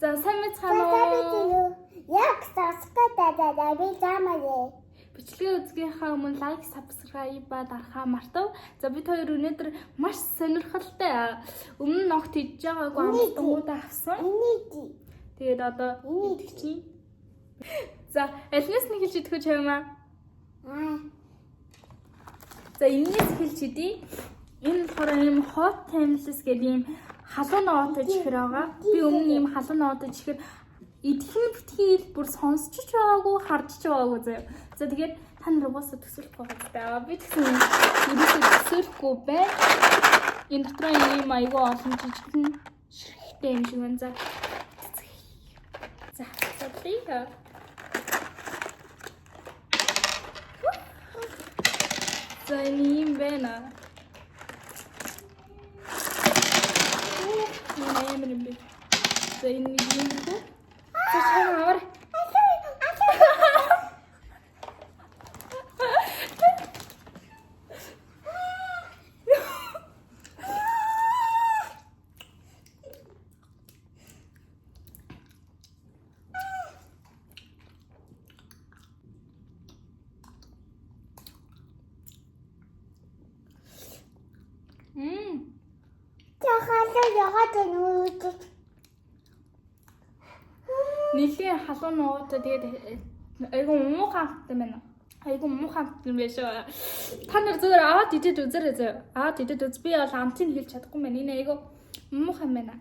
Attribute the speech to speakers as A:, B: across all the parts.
A: За сайн мэцхан уу?
B: Яг сасгатаа би замаа.
A: Бичлэгээ үзгийнхаа өмнө лайк, subscribe дарахаа мартав. За бид хоёр өнөөдөр маш сонирхолтой өмнө нь огт хийж байгаагүй амтангуудаа авсан. Тэгээд одоо идэх чинь. За алнаас нэг хэлж идэхгүй ч юм аа. За энэс хэлж идэ. Энэ болохоор юм hot timeless гэдэг юм халуун ноотож ихэр байгаа. Би өмнө юм халуун ноотож ихэр идэхэн битгийл бүр сонсч ч байгаагүй, харж ч байгаагүй заяа. За тэгээд та нар угаасаа төсөөлөхгүй байгаа. Би тэгсэн ерөөсөө төсөөлөхгүй бай. Энэ дотор юм айгүй олон жижигхэн ширхтэй юм шиг байна. За задлаа. За ийм байна. За энэ юм уу? За чамаар. Нилийн халуун нуугаатай тэгээд айгүй муухай амттай байна. Айгүй муухай амт юм биш үү? Та нар зүгээр аваад идэд үзээрэй зөө. Аваад идэд үз. Би бол амтыг хэлж чадахгүй мэн. Энэ айгүй муухай юм байна.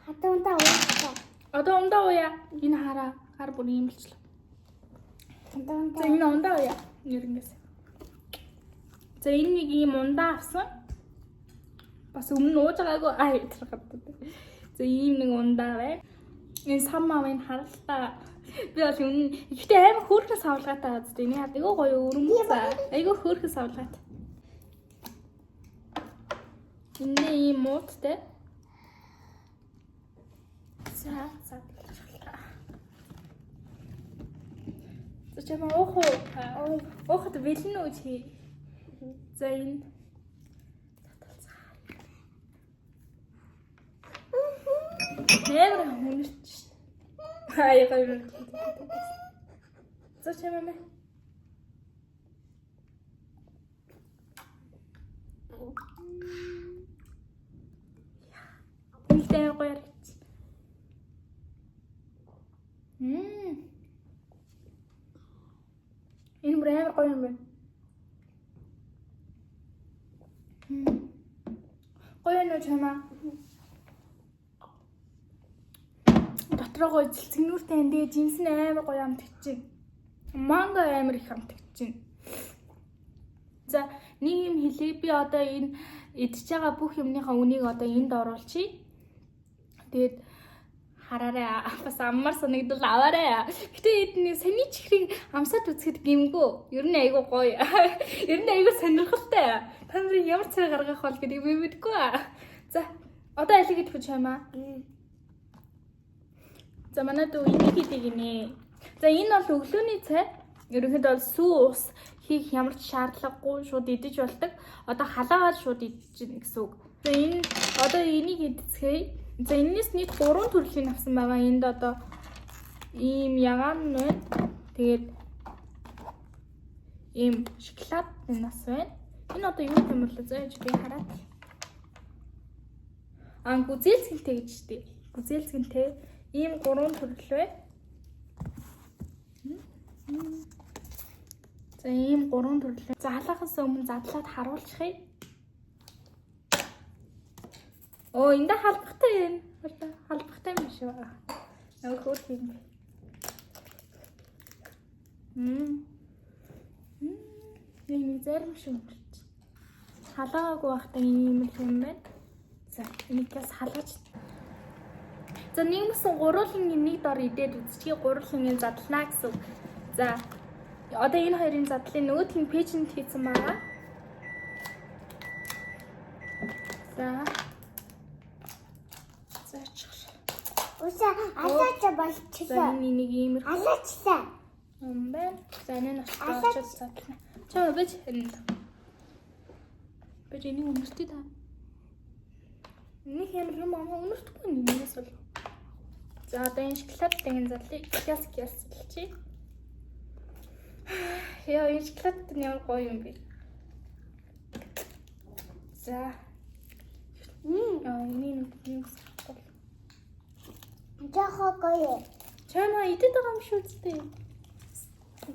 B: Хатуунтаа уу.
A: Одоо ундаа уяа. Энэ хараа. Хар бүр юм болчихлоо. За энэ ундаа уяа. Нэрэнгээс. За энэ нэг юм ундаа авсан. Бас өмнө ууж байгаагүй тэрхээ. За ийм нэг ундаа байна. Энэ саммаа харалтаа. Би бол өмнө ихтэй амар хөөрхөн савлгаатай байгаа зү. Энэ айгүй гоё өрөмцөө. Айгүй хөөрхөн савлгаатай. Энэ ийм мууттай. За. За чамаа оохот бэлэн үү чи? За энэ Never hunch. Ay, kayo. Зачем маме? Илтэй гоё. Энэ брэм гоё юм байна. Гоё нөө чамаа. Дотроо цэлцгнүүртэй энэ тэгээ жинс нь амар гоё амт гэж. Манго амар их амт гэж. За нэг юм хэлээ. Би одоо энэ идж байгаа бүх юмныхаа үнийг одоо энд оруулчихъя. Тэгээд хараарай. Бас аммар санагдал аваарай. Гэтэ эдний саний чихрийг амсаад үзэхэд гимгүү. Ер нь айгүй гоё. Ер нь айгүй сонирхолтой. Та нарын ямар цай гаргах бол гэдгийг би мэдгүй. За одоо алиг идэх үү чамаа? За манай дүү энийг хийдэг гинэ. За энэ бол өглөөний цай. Ерөнхийдөө бол сүү ус хийх ямар ч шаардлагагүй шууд идэж болдог. Одоо халаагаар шууд идэж гин гэсэн үг. За энэ одоо энийг идцгээе. За энэс нийт 3 төрлийн авсан байгаа. Энд одоо ийм ягаан байна. Тэгээд ийм шоколад нас байна. Энэ одоо юу юм бол зөө би хараад. Гүзээлцгэнтэй гэж дээ. Гүзээлцгэнтэй ийм 3 төрөл бай. За ийм 3 төрөл. За халахаас өмнө задлаад харуулчихъя. Оо энэ халбахтай юм. Халбахтай юм шүү. Нэг хөөх юм. Энэ зэрэг шүү. Халаагүй байхдаа ийм юм байна. За энийгээс халгаж. За нэгмсэн гурвуулын нэг дор идээд үзчихье. Гурвуулын задлана гэсэн. За одоо энэ хоёрын задлын нөгөөдгийн пэйжэнд хийсэн байгаа. За
B: Уса алаач болчихлоо.
A: За нэг ийм
B: алаачлаа.
A: байна. За энэ нь очиж задлана. Чаа бэж энэ. Бэж энийг өнөртөө та. Нэг ямар юм аа өнөртөхгүй нэмээс бол. За одоо энэ шоколадын зарлыг ялсэлчихье. Яа, энэ шоколад нь ямар гоё юм бэ? За. Энэ юм сахал.
B: Жохоо гоё.
A: Чамаа идээд байгаа юм шүү дээ.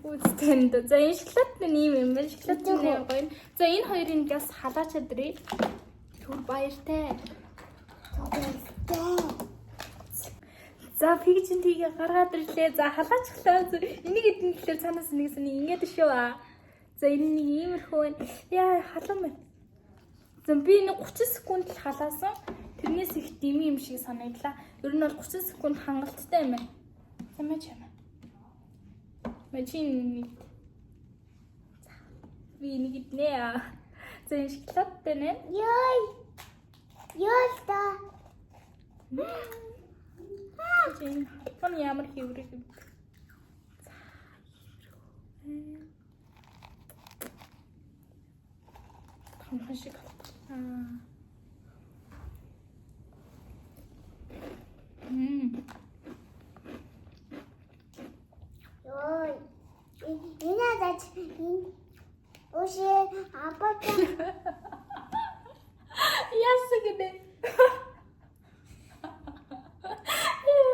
A: Үстэнд. За энэ шоколад нь юм байна. Шоколад нь гоё. За энэ хоёрыг бас халаачаад ирээ. Түр баяртай. За пигжин тийг гаргаад ирлээ. За халаачлаа. Энийг эдэн гэхлээр цаанаас нэг сони ингээд шүү. За энэ нэг иймэрхүү байна. Яа халуун байна. За би нэг 30 секунд л халаасан. Тэрнээс их дими юм шиг санагдлаа. Ер нь бол 30 секунд хангалттай юм байна. Самаач юм. Мачин. Би нэг иднэ. За энэ шоколадтай нэ.
B: Ёй та.
A: Чин хон ямар хэврэг юм. Хамхан шиг.
B: Ёй. Инаадач Оши апака.
A: Ясгэнэ.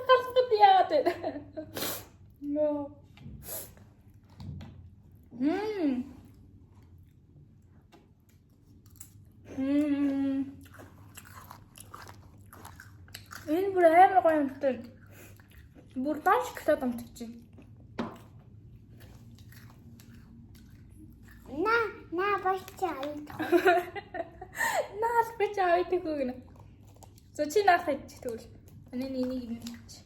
A: Халахад яагаад вэ? No. Энэ бүр амар гоё юм дээ. Бүр дааш шоколад амтчих.
B: На бачаа.
A: Наал бич авдаг гэнэ. За чи наах идчих тэгвэл. Энийг нэг чи.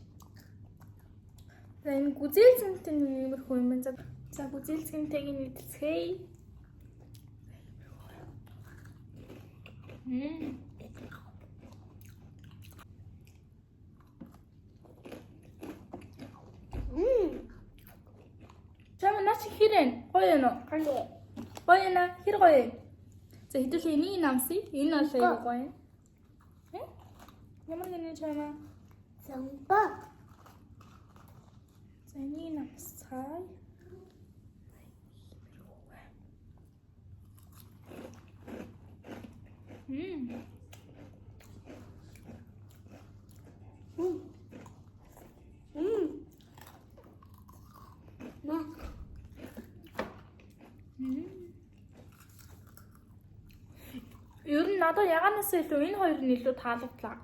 A: За энэ гүзээлцэнтэй нэмэрхүү юм байна. За гүзээлцэнтэйг нь идцгээе. Чамаа наач хэрэн гоё нөө. Гоё на хэр гоё. За хэдүүлээ энийг намсыг. Энэ бол аягүй гоё. Ямар гэнэ чамаа?
B: Замба.
A: За энийг намсцгаая. Ер нь надад ягаанаас илүү энэ хоёр нь илүү таалагдлаа.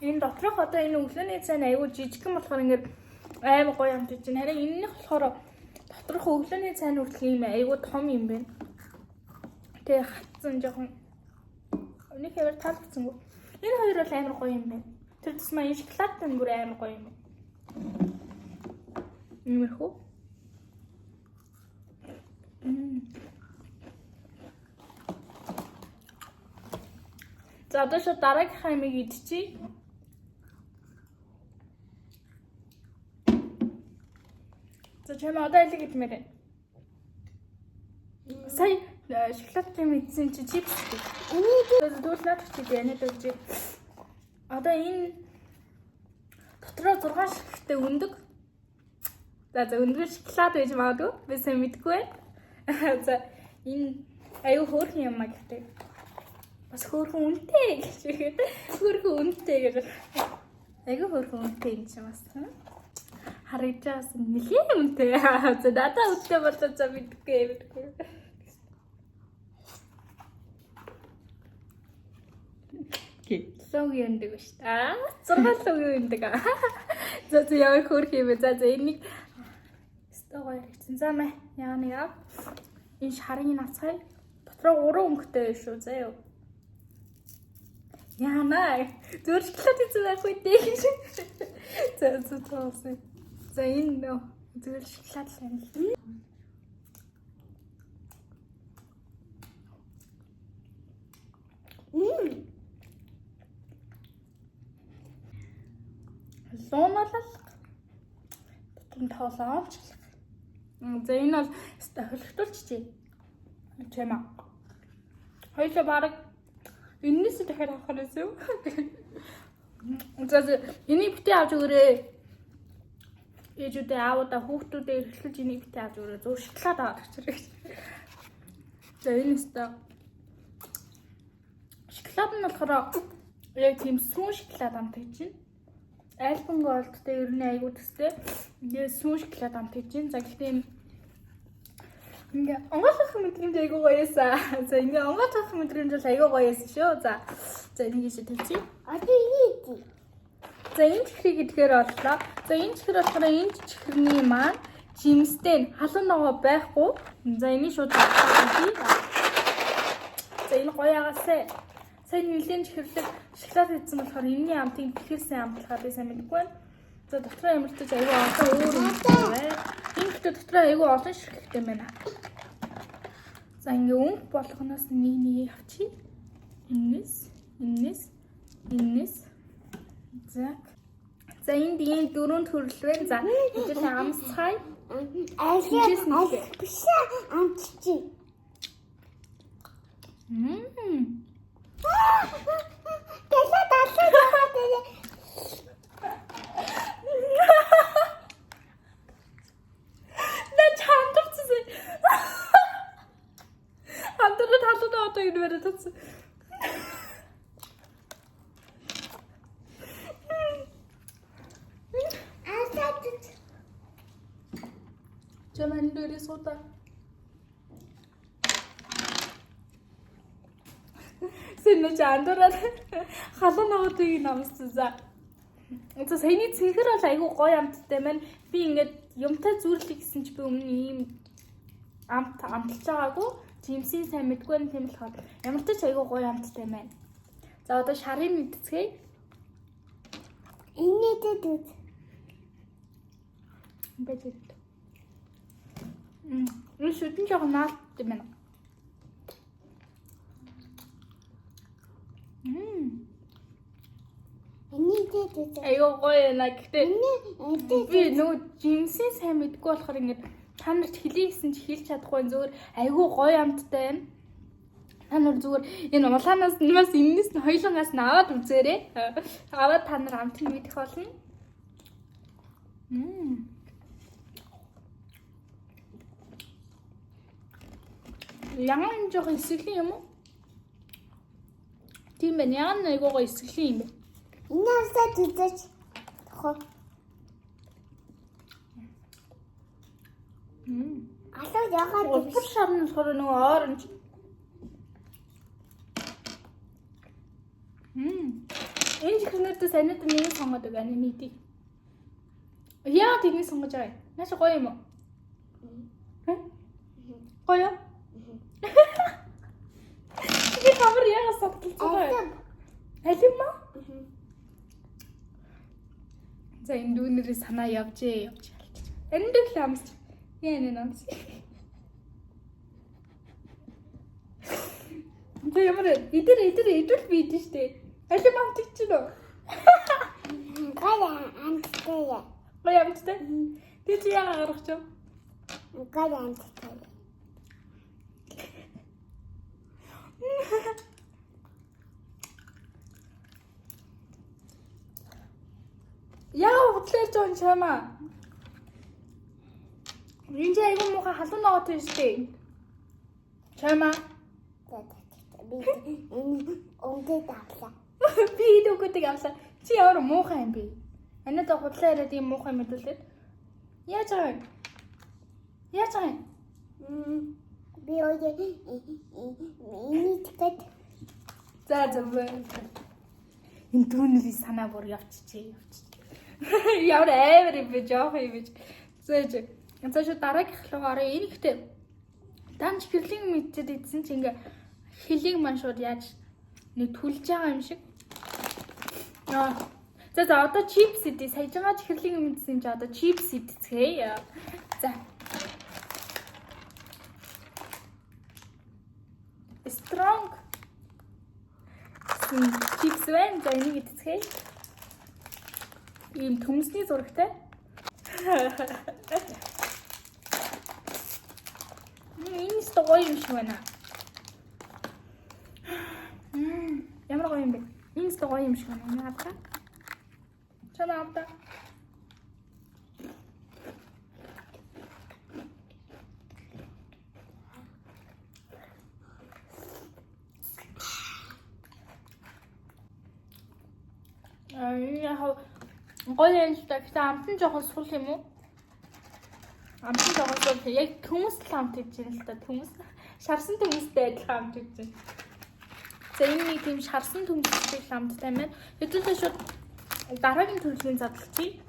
A: Энэ доторх одоо энэ өглөөний цай нь аягүй жижигхэн болохоор ингээд аймаг гоё амт чинь. Харин энэнийх болохоор доторх өглөөний цай нь хүртэл юм аягүй том юм байна. Тэгээ хатсан жоохон өнийг хэвээр таалагдсангүй. Энэ хоёр бол амар гоё юм байна. Тэр тусмаа энэ шоколад нь бүр амар гоё юм байна. Иймэрхүү. За одоо шууд дараагийн хаймыг идчихье. За чамаа одоо ялэг идмээр байна. Сая шоколад юм идсэн чи чипс. Энийг дүүлнаад чи янаад өгч. Одоо энэ дотроо 6 ширхтээ өндөг. За өндөр шоколад байж магадгүй. Би сайн мэдгүй байна. За энэ аюу хөөрхөн юм аа гэхдээ. Бас хөөрхөн үнэтэй гэж. Хөөрхөн үнэтэй гэж. Аюу хөөрхөн үнэтэй юм чи бас. Харагдаж нэлээд үнэтэй. За надад үнэтэй болоо за мэдгүй. Лог яндаг ба шүү дээ. 6 лог яндаг. За ямар хөөрх юм бэ? За энийг стогоо хэрэгцэн. За мэ яа нэг аа. Энэ шарын нацгай. Дотроо 3 өнгөтэй байх шүү. За юу. Яана. Зүгээр шоколад идэх байхгүй дээ. За тоосоо. За энэ нөө зүгээр шоколад л байна. Лоонолол. Тутам тоолоомч. За энэ бол хөлтөлчтэй. Чамаа. Хоёлоо баг энэс дахиад авах хэрэгсэн. За энийг битээ авч өгөөрэй. Ээжүүдээ аавуудаа хүүхдүүдээ эрхлэж энийг битээ авч өгөөрэй. Зөв шоколад аваад өгчөрэй. За энэ өстө шоколад нь болохоор яг тийм сүүн шоколад амт гэж байна. Альпен голдтэй ер нь айгуу төстэй. Тэгээ сүүн шоколад амт гэж байна. За гэхдээ ингээ онгойлгох мэдрэмж айгуу гоёсаа. За ингээ онгойлгох мэдрэмж бол айгуу гоёсэн шүү. За энийг ийшээ тавьчих.
B: 어디
A: За энэ чихрийг идэхээр боллоо. За энэ чихэр болохоор энэ чихрний маань жимстэй халуун ногоо байхгүй. За энийг шууд тавьчих. За энэ гоё агаасаа. Сайн нэлээд чихэрлэг шоколад хийсэн болохоор энэний амтыг бэлхээсэн амт болохоор би сайн мэдгүй байна. За дотроо ямартаж аюу олон өөр юм байна. Энэ гэхдээ дотроо аюу олон ширхэгтэй байна. За ингээ өмх болгоноос нэг авчи. Энэс. За энд ийм дөрөв төрөл байна. За хэдэл амсцай.
B: биш амтчи. Тэсэ тасаа.
A: 나 잠들었어. 안 들어 다도 나도 이러면 됐어. 저만 들이 쏟아. Сэнэ чандураад халуун ногоодыг намссан. За саяны цэнхэр бол айгүй гоё амттай байна. Би ингээд юмтай зүрлэх гэсэн чи би өмнө ийм амталж байгаагүй. Жимсийн сайн мэдгүй юм тийм болохоор ямар ч айгүй гоё амттай байна. За одоо шарын мэдцгээе.
B: Энэтэй дүүд.
A: Бэжэт. Энэ шүтэн жоохон наалттай байна.
B: Энэтэй дүүд.
A: Айгүй гоё байна. Гэхдээ
B: Энэтэй
A: би нөгөө жимсийн сайн мэдгүй болохоор ингээд та нарт хэлье гэсэн чи хэлж чадахгүй зүгээр айгүй гоё амттай байна. Та нар зүгээр энэ улаанаас нэмээс энэс нь хоёулангаас нь аваад үзээрэй. Аваад та нар амтыг мэдэх болно. Янган энэ жоохон эсрэглэн юм уу? Тийм байна. Янган айгүй гоё эсрэглэн юм байна.
B: Энэсээ дүүж. Хоо. Алуу ягаад
A: Улбар шарны болохоор нөгөө оранж. Энэ чихнэрдээ санаад нэг сонгоод байгаа анимитиг. Яа тийм сонгож байгаа юм. Нааш гоё юм уу? Гоё. Би хамар яа сатгалж байгаа. Алим маа? За энэ дүүнэрээ санаа явжээ. Энэ дэх ламс. Яа нэ намс. Тэ ямар идэр бийд штэ. Алим амтч чинь үү?
B: гая амттай.
A: Гоё амттай. Тэ чи яа гарах ч юм.
B: гая амттай.
A: Яа хутлаар жоон чамаа. Энд айгүй муухай халуун ногоотой штэ. Чамаа.
B: Би энэ ондоо давлаа.
A: Би идэггүй авлаа. Чи ямар муухай юм бэ? Анаад хутлаа яриад ийм муухай мэдүүлээд. Яаж байгаа юм?
B: Би өөе энэ тэгээд
A: За энэ дүүнэрийн санаа бүр явчихжээ. Ямар амар юм бэ жоох юм биш. Зөөж. Янцаа дараагийн хлуугаар энэ ихтэй данч гэрлийн мэдчихэд идсэн чи ингээ хэлийг маань шууд яаж нэг түлж байгаа юм шиг. За одоо чипс идэ. Саяжгаа чихэрлэг мэдсэн чи одоо чипс идцгээе. За. Strong. Чипс байна. За энийг идцгээе. Ийм төмсний зурагтай. Энэ ч гоё юм шиг байна. Ямар гоё юм бэ? Энэ ч гоё юм шиг байна. Яагаад? Чамаа авта. Яг гоё юм л да. Гэтэ амтан жоохон сул юм уу? Амтан жоохон сул. Яг хүмүүс л амт хийж байна л да. Хүмүүс шарсан хүмүүстэй адилхан амт хийж байна. За энэ нэг тийм шарсан төмөстэй амттай байна. Хэдүүлээ шууд дараагийн төрлийн задлахыг.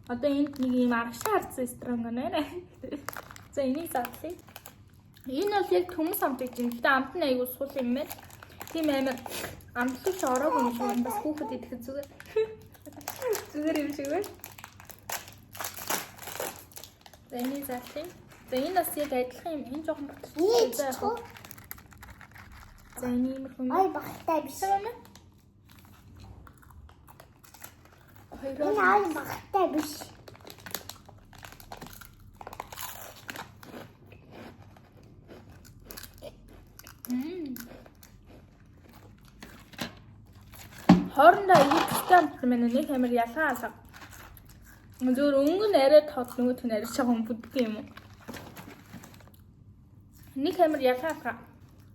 A: Одоо энд нэг юм аргашаа харцсан ресторан байна. За энийг задлая. Энэ бол яг хүмүүс амт хийж байна. Гэтэ амт нь аягүй сул юм байна. Тийм амар амтлагч ороог юм шиг байна. Бас хүүхэд идэхэд зүгээр. Зүгээр юм шиг байна. За энийг задлая. За энэ бас яг адилхан юм. Энэ жоохон бутартай. За энэ иймэрхүү.
B: Ой багтай биш.
A: Сайн
B: Энэ ой багтай биш.
A: Хоорондоо ихэвчлэн амт мэн нэг амар ялгаа алга. Зөвөр өнгө нь арай тод нөгөөх нь арай чаган бүдг юм уу? Нэг амар ялгаа алга.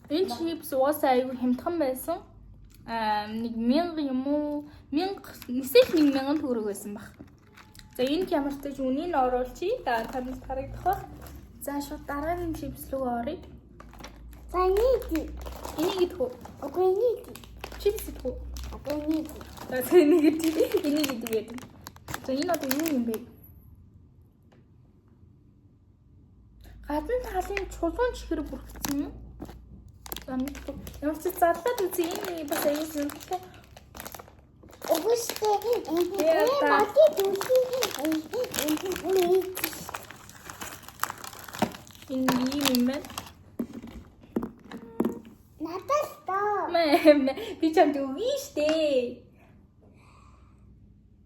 A: Энэ чипс уусаа аягүй хямдхан байсан. Нэг 1000 юм уу? 1000 төгрөг байсан баг. За энд ямар ч тач үнийг оруулчих. Танад харагдах баг. За шууд дараагийн чипс рүү оръё.
B: За энийг
A: Энийг идэх үү?
B: окей энийг
A: Чипс идэх үү?
B: окей энийг
A: За энийг идэх. Энийг идэх. За энэ одоо юу юм бэ? Гадна талын чулуун чихэр бүрхсэн юм. Ямар ч зарлаад үзье энэ бас аюул сонирхолтой.
B: Өгөштэй
A: Энэ юм байна.
B: надад тоо.
A: Би чамд өгье штэ.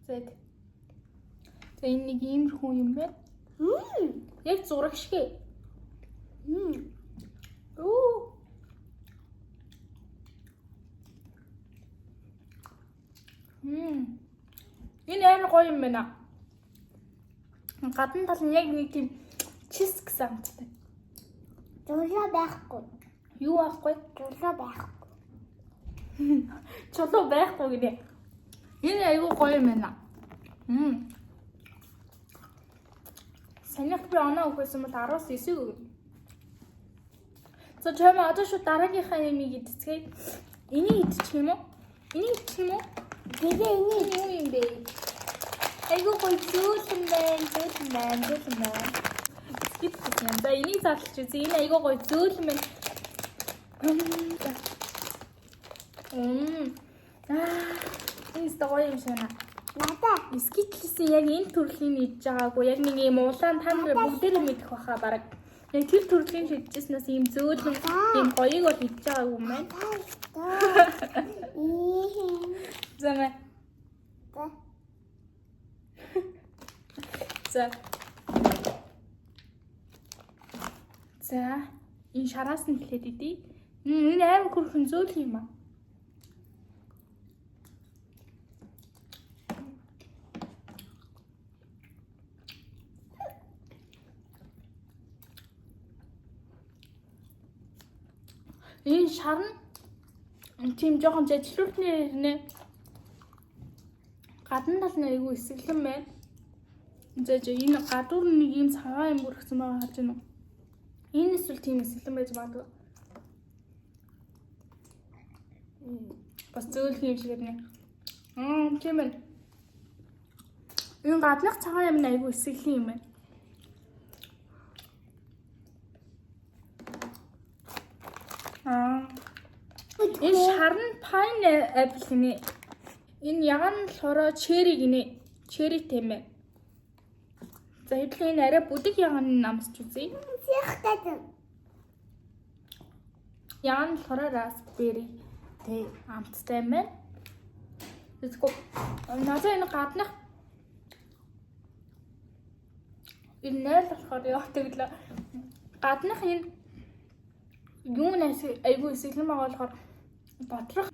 A: За энэ нэг иймэрхүү юм байна. Яг зураг шиг. Оо. Энэ амар гоё юм байна. Гадна тал нь яг нэг тийм чиз гэсэн амттай.
B: Зурлаа байхгүй.
A: Юу аахгүй?
B: Зурлаа байхгүй.
A: Чулуу байхгүй гинэ. Энэ айгүй гоё юм байна. Санийх би оноо өгсөн бол 19 өгнө. За чамаа одоо шууд дараагийнхаа ямиг идцгээе. Энийг идчих юм уу? Энийг идчих юм уу?
B: Тэгээ энийг
A: Юу юм бэ? Айгүй гоё зөөлөн байна. Идчих юм. За энийг задлж үзье. Энэ айгүй гоё зөөлөн байна. Энэ гоё юм шиг байна.
B: надад
A: Скитлсэн яг энэ төрлийн идж байгаагүй. Яг нэг юм улаан та нар бүгдээрээ мэдэх баха бараг. Яг тэр төрлийн шидчихснээс ийм зөөлөн ийм гоёг бол идж байгаагүй юм байна. Замаа. За энэ шараас нь хэлээд идий. Энэ амар хөрхөн зөөл юм аа. Энэ шар нь тийм жоохон жижигчрүүтний нэ гадна тал нь айгүй эсэглэн байна. За энэ гадуур нэг юм цагаан юм бүрхсэн байгаа харж байна уу? Энэ эсвэл тийм эсэглэн байж магадгүй. Бас зөөлх юм шиг байна. Тийм байна. Энэ гаднах цагаан юм айгүй эсэглэн юм байна. Энэ шар нь pineapple гинэ. Энэ ягаан болохоор cherry гинэ. Cherry тийм ээ. За хэдүүлээ энэ арай бүдэг ягаан намсч үзье. Ягаан болохоор raspberry тий амттай юм байна. Тэсгүй надад энэ гаднах энэ нэр болохоор яа тэглээ. Гаднах энэ юу нэс айгүй эсэглэн байгаа болохоор бодрох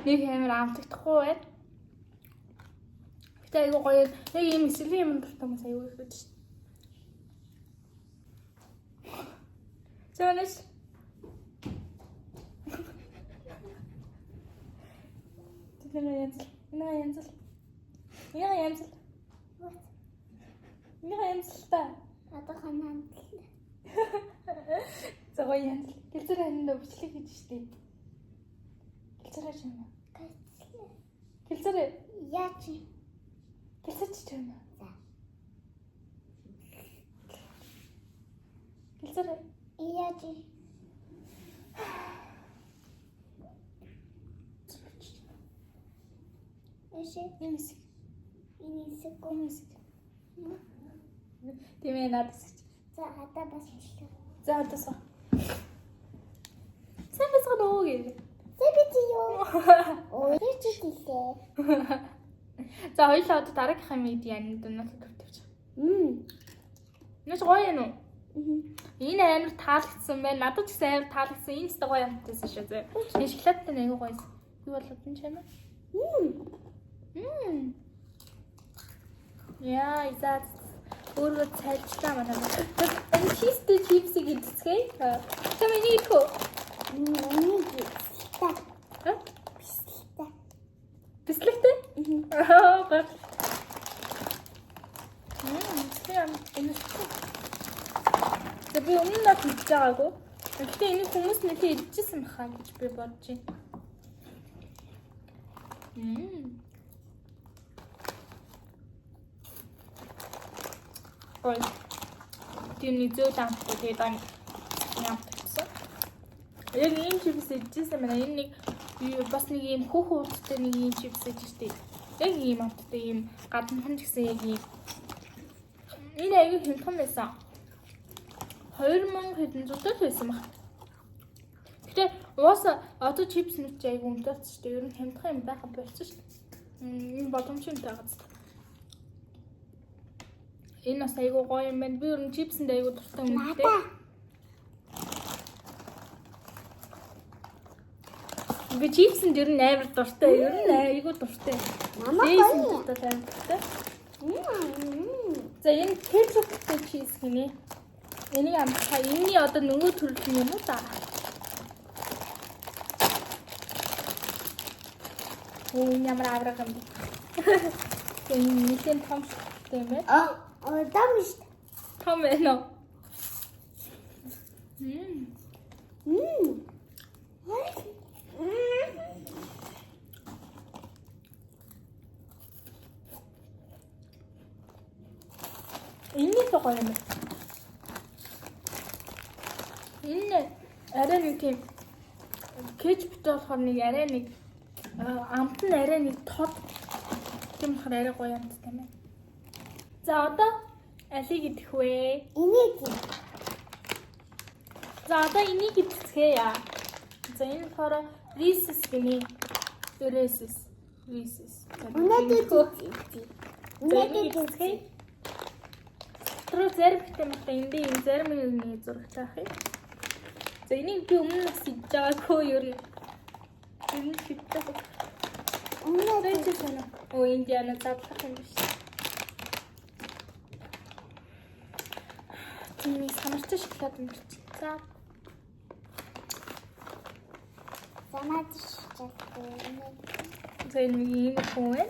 A: нэг амар амтагдахгүй байна. Гэтэ Тэ айгу гоё. Яг ийм эсрэлийн юм дуртай хүмүүс айгу их байдаг шүү. Чонэш. Тэний янз. Та.
B: Одоо ханаа.
A: Зогоо янз. Гэлзэр ханаа бичлэг хийж штий. Гэлзэр ч юм уу? Гэлзэр
B: Яач.
A: гэлзэр ч юм уу? Гэлзэр
B: Яач. Эшээ
A: юмсик.
B: инисэкомис.
A: Тэмээ надаас.
B: За одоо бас хэлээ.
A: За одоосоо. Сайн нөө гээ.
B: Сэбитиё. Ой чичилээ.
A: За хоёулаа одоо дараагийнхаа медианы дунаалт тавьчих. Нэс гоё юм уу? Энэ амар таалагдсан байна. Надад ч гэсэн амар таалагдсан. Энэ ч гоё юмтайсан шүү зэ. Энэ шоколадтай нэг гоё. Юу болоод энэ ч юм аа? Яа, изаа. Өөрөө цайлчлаа манай. Энэ чизтэй чипсийг идцгээе. Чамаа нэг хөө.
B: Та.
A: Бислэгтэй? Аа, баг. Энэ би өмнө нь хийж байгаагүй. Гэхдээ энэ хүмүүс нэлээд идчихсэн бахаа гэж би бодож байна. Ой. Тэний зөөл амттай тэгээд ань ямтсан. Яг ийм чипс идчихсэн байна. Энэ нэг бас нэг ийм хөөхөөртэй нэг ийм чипс идчихтэй. Яг ийм амттай ийм гаднах нь гэсэн яг ийм. Энэ аягүй хямдхан байсан. 2000 хэдэн зуутал байсан баг. Гэтэ уусаа одоо чипс нүч аягүй өмдөлт шүү дээ. Ер нь хямдхан юм байха болчихсон шүү дээ. Энэ боломжтой байгааз. Энэ бас аягүй гоё юм байна. Би ер нь чипсэнд аягүй дуртай юм дээ. Би чипсэнд ер нь амар дуртай. Ер нь аягүй дуртай. Чипсэнд дуртай амар дуртай. За энэ кетчуптэй чиз гинэ. Энийг амтхаа энэний одоо нөгөө төрөл юм уу та? Энэ ямар авраг юм бэ? Энэ нэгэн том шигтэй юм байна.
B: Дам шүү.
A: Том байна уу? Энэ л гоё юм. Энэ арай нэг тийм кетчуптэй болохоор нэг арай нэг амт нь арай нэг тод тийм болохоор арай гоё амт тийм ээ. За одоо алиг идэх вэ?
B: Энийг.
A: За одоо энийг идцгээе. За энэ болохоор Reese's гинэ. Reese's.
B: Үнэтэй.
A: Үнэтэй. Тэр зэрэгтэй мата эндээ энэ зэрмийн зурагтай ах юм. За энийг би өмнө нь хийж байгаагүй юу ер нь. Энэ шигтэй. Үнэтэй байна. Оо индиана задлах юм биш. Тэмээ санартай шоколад юм чи. За.
B: Замаад шоколад.
A: За энэ хүн ээ.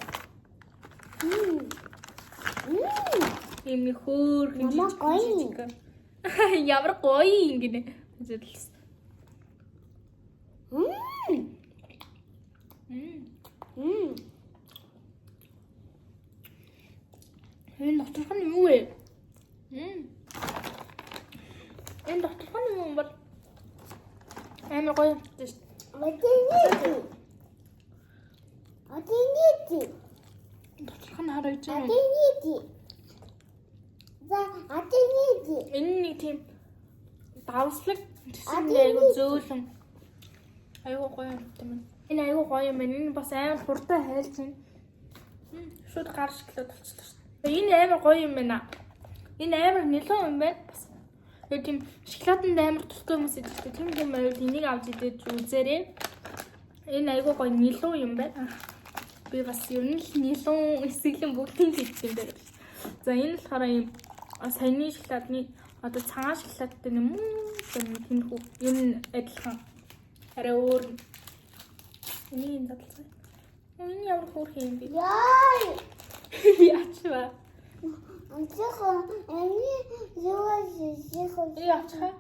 A: Эми хөөр хинжиж гоё. Ямар гоё юм гинэ. Зөвлөс. Энэ доторх нь юу вэ? Энэ доторх нь юм бол амар гоё юм шүү.
B: Одинити.
A: Доторх нь харагдаж байна.
B: Одинити. За, одинити.
A: Энэ нэг тийм давслаг айгу зөөлөн. Айгу гоё юм байна. Энэ айгу гоё юм байна. Энэ бас амар хурдан хайлт юм. Шууд гар шоколад болчихлоо шүү. Энэ амар гоё юм байна. Энэ амар нэлээд юм байна. Бас яг тийм шоколаданд амар тустай хүмүүс идэх тийм юм байвал энийг авч идэж үзээрэй. Энэ айгу гоё нэлээд юм байна. Би бас ер нь л нилуун эсэглэн бүгдийг хийсэн дээр. За энэ болохоор ийм саяны шоколадны одоо цагаан шоколадтай юм уу? Тэмхүү ер нь адилхан. Арай өөр. Энийг дадлцгаа. Энэ ямар хөөрхөн юм бэ?
B: Яа.
A: Яач ба.
B: Анцхан эний зөөс
A: Яач хаа?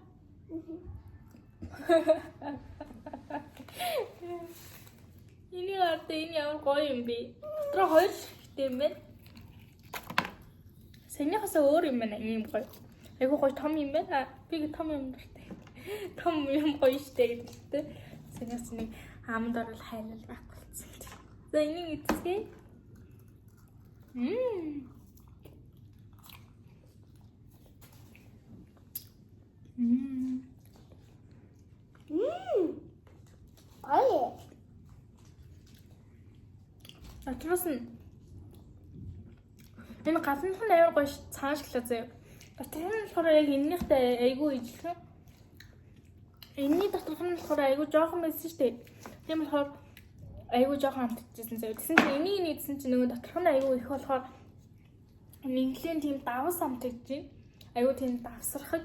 A: Энийг ард энэ ямар гоё юм бэ? Тэр хоёр шигтэй юм байна. Саяныхаас өөр юм байна ийм гоё. Айгу гоё том юм байна. Би гэ том юм дуртай. Том юм гоё штэ гэдэг. Саянаас нэг амд орол хайлал байхгүй болсон. За энийг эцгээ.
B: Ой.
A: Атраас нь энэ галанх нь аяар гоё цагаан шоколад заяа. Доторх нь болохоор яг энэнийхтэй айгүй ижилхэн. Энэний доторх нь болохоор айгүй жоохон байсан шүү дээ. Тийм болохоор айгүй жоохон амтчихсан заяа. Тэгсэн чинь энийг нийцсэн чинь нөгөө доторх нь айгүй их болохоор нэгэн тийм давс амтчихж байна. Айгүй тийм давсархаг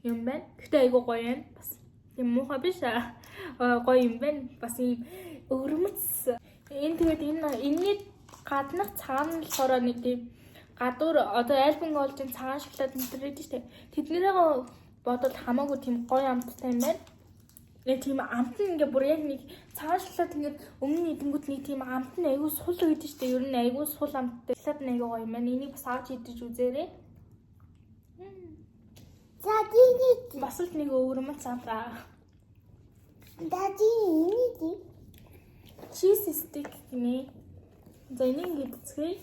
A: юм байна. Гэхдээ айгүй гоё юм. Бас тийм муухай биш аа. Гоё юм байна. Бас ийм өрмөц. Энэ тэгээд энэний гаднах цаана нь болохоор нэг тийм гадуур одоо альбин голдын цагаан шоколад нэрээд штэ. Тэднэрээ бодвол хамаагүй тийм гоё амттай юм байна. Нэг тийм амт нь ингээ бүр яг нэг цагаан шоколад ингээ өмнө нь идэнгүүт нэг тийм амт нь айгүй сул гэдэг штэ. Ер нь айгүй сул амттай. Шоколад нь айгүй гоё юм байна. Энийг бас авч идэж үзээрэй.
B: За дий.
A: Бас л нэг өвөрмөц амтаа.
B: Дий.
A: Cheese stick гинэ. За энийг эцгээе.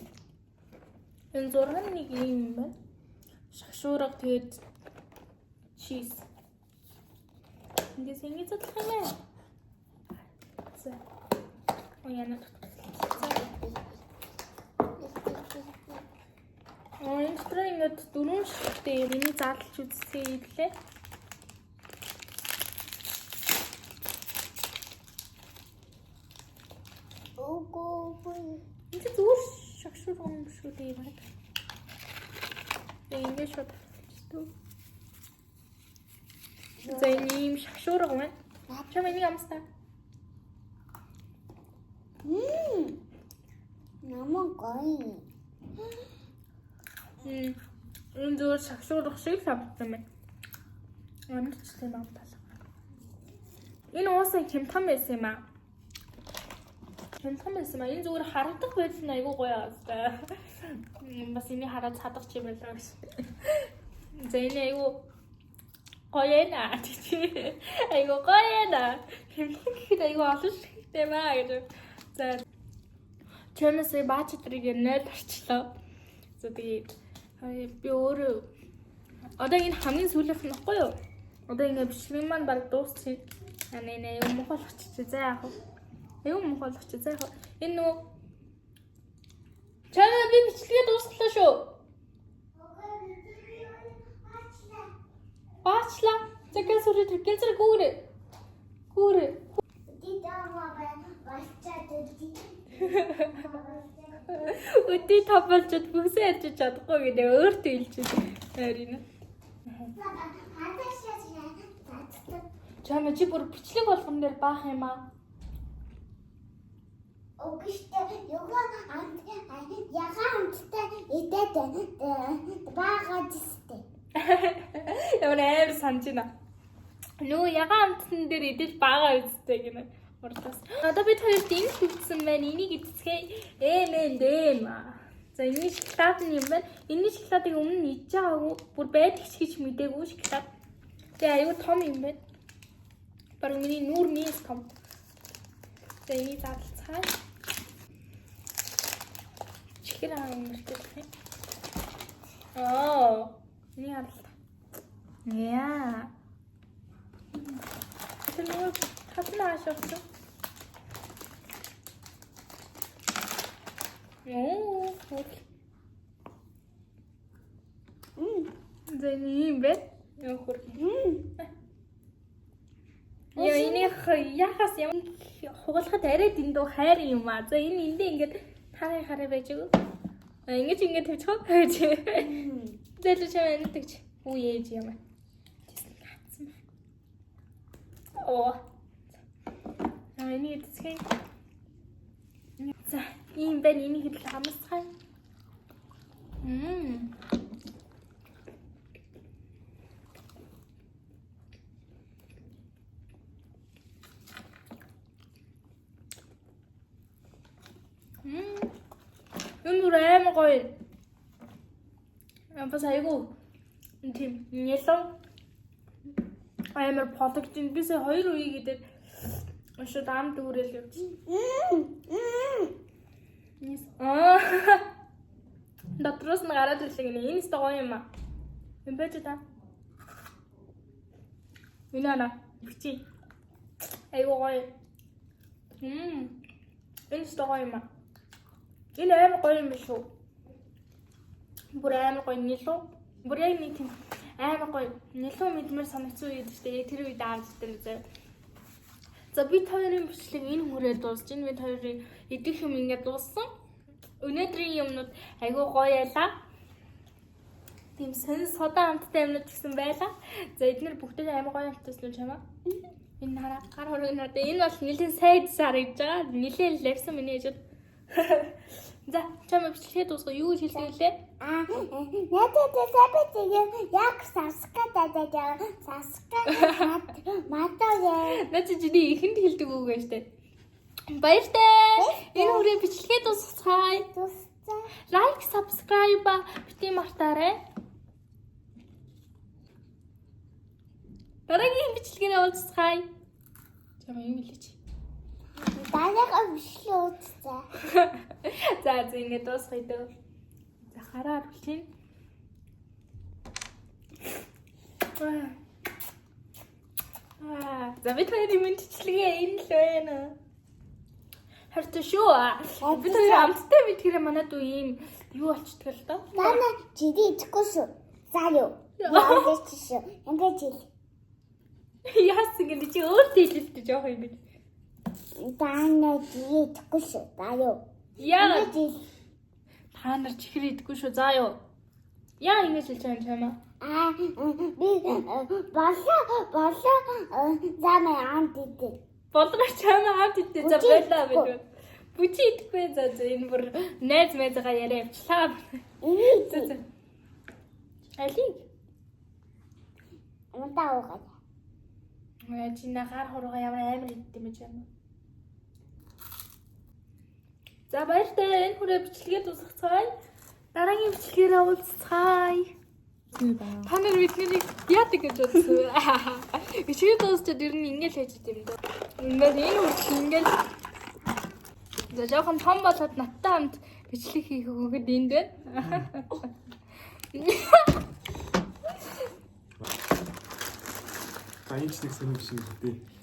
A: Энэ зураг нь нэг юм байна. Шагшуурга тэгээд cheese. Ингээс ингэ задлах юм аа. За. Ояна. Энэ дотор ингээд дөрвөн шигтэй миний задлж үзсэн ийлээ. Ini zuur shakshur om шүү дээ юм. Ингээд шууд тавьчихсан. За ийм шакшуурга байна. Чам энийг амсаа.
B: Намаа гоё.
A: Энэ zuur шакшуурга шиг самтсан байна. Амтчтай намтал. Энэ уусаа хямдхан байсан юм аа. Хэмтхан байсан маа. Энэ зүгээр харагдах байдал нь айгүй гоё аа. Бас энийг хараад цадах юм байлаа гэж. За энэ айгүй гоё наа. Айгүй гоё наа. Хэмтхан гэхэд айгүй олон шигтэй маа гэж. За чанаас баач өдрийг 0 орчлоо. За тэгээд би өөрөө одоо энэ хамгийн сүүлийнх нь баггүй юу? Одоо ингэ бичлэг маань баг дуусчих. Нэ юм болохч за яах вэ? Юу мохолч за яг энэ нөгөө чамаа би бичлэгээ дуусглаа шүү. Баачлаа. Зэгээс үрээд гэнцэр гүүрээ.
B: Ди даа бачаад ди.
A: Өдөө тавлчод бүгсээ ярьж чадахгүй гэдэг өөртөө хэлж байна. Чамаа чи бүр бичлэг болгон дээр баах юм аа.
B: Өгөштэй ягаан амттай идээд баагаад истэ.
A: Ямар амар санаж байна. Нөгөө ягаан амтсан дээр идэж баагаа үзтэй гэнэ. Урдаас. Одоо бид хоёрт энэ хөвцсөн байна. Энийг эцгээ дэм. За энэ шоколад юм байна. Энэ шоколадыг өмнө нь идэж байгаагүй. Бүр байдаг ч гэж мэдээгүй шоколад. Тэгээ аюу том юм байна. Баруун миний нүүр нийс том. За энийг задлцгаая. Чихэр юм шиг. Ini harus. Ya. Terus apa masuk tu? Okay. Jadi bet. Яа энийг яхаас юм хугалахад арай дэндүү хайр юм аа. За энэ эндээ ингээд хараа байж өгөө. Ингэж тавьчих. Зэлж чамаа нэгч. Үу ээж юм аа. Оо. Энийг эцгээ. За ийм байна энийг хэл хамсгай. Юм рэм гоё. Бас айгу. Тийм нэлон. Амар продуктын бисээ 2 үе гэдэг шууд ам дүүрэл явж. Дотроос нь гараад ирлээ гинэ. Энэ сте гоё юм аа. Юм байж та. Инана бичи. Айгу гоё. Энэ сте гоё юм аа. Энэ амар гоё юм шүү. Бүр амар гоё нэлөө. Бүр яг нэг тийм амар гоё. Нэлөө мэдмэр санагцсан үед шүү дээ. Тэр үед аавч дээр зөө. За бид хоёрын бичлэг энэ хүрээ дуусч байна. Бид хоёрын идэх юм ингээд дууссан. Өнөөдрийн юмнууд айгүй гоё ялаа. Тийм сонир содаа амттай юмнууд гэсэн байлаа. За эдгээр бүгдээ амар гоё амттайсэн чамаа. Энэ хараа гар хорог надад энэ бол нэлийн сайд харагдж байгаа. Нэлийн левсэн миний ээжүүд. За чамаа бичлэгээ дуусгаа юу гэж хэлдэг лээ?
B: Надад сабитийг яг сасгатаа матаа.
A: Наач жиний ихэнд хэлдэг үг байж тээ. Баяртай. Энэ хүрээ бичлэгээ дуусгацгаая. Лайк, subscribe бити мартаарай. Дараагийн бичлэгээр уулзцгаая. Чамаа юм хэлээч.
B: Дараагийн бичлэг үзье.
A: За ингэ дуусгая дөө. За хараа бүлтийн. За бид хоёрын мэдчлэгээ энэ л байна. Хартай шүү. Бид хоёр амттай мэдгэрээ манайд ийм юу болчихдаг л доо.
B: Дана жиди идэхгүй шүү. За юу. Яагаад чи шүү. Ингээд жил.
A: Яас ингэ чи өөртөө хэлэлтэй жоох юм бэ?
B: Дана жиди идэхгүй шүү. За юу.
A: Яа.
B: Жил.
A: Та нар чихэр идэхгүй шүү. За юу. Яа ингэ хэлж байгаа юм чамаа?
B: Би болоо замаа амт идэв.
A: Болоо чамаа амт идэв. За байлаа бид. Бүчи идэхгүй. За энэ бүр найз мэзгаа яриа явчлаа.
B: Энэ
A: Алиг.
B: амтаа уугаа.
A: Чиний гар хуруугаа ямар амар иддэм бэ чам. За баяртай энэ хүрээ бичлэгээ дуусгацгаая. Дараагийн бичлэгээр уулзцгаая. Та нар бидний яадаг гэж бодсон. Бичлэгээ дуусчаад ер нь ингээл хийж идэм дөө. Энэ үргэлж ингээл за жоохон том болоод надтай хамт бичлэг хийх өгöd энд байна.
C: Баян ч нэг сонирхол шиг үү.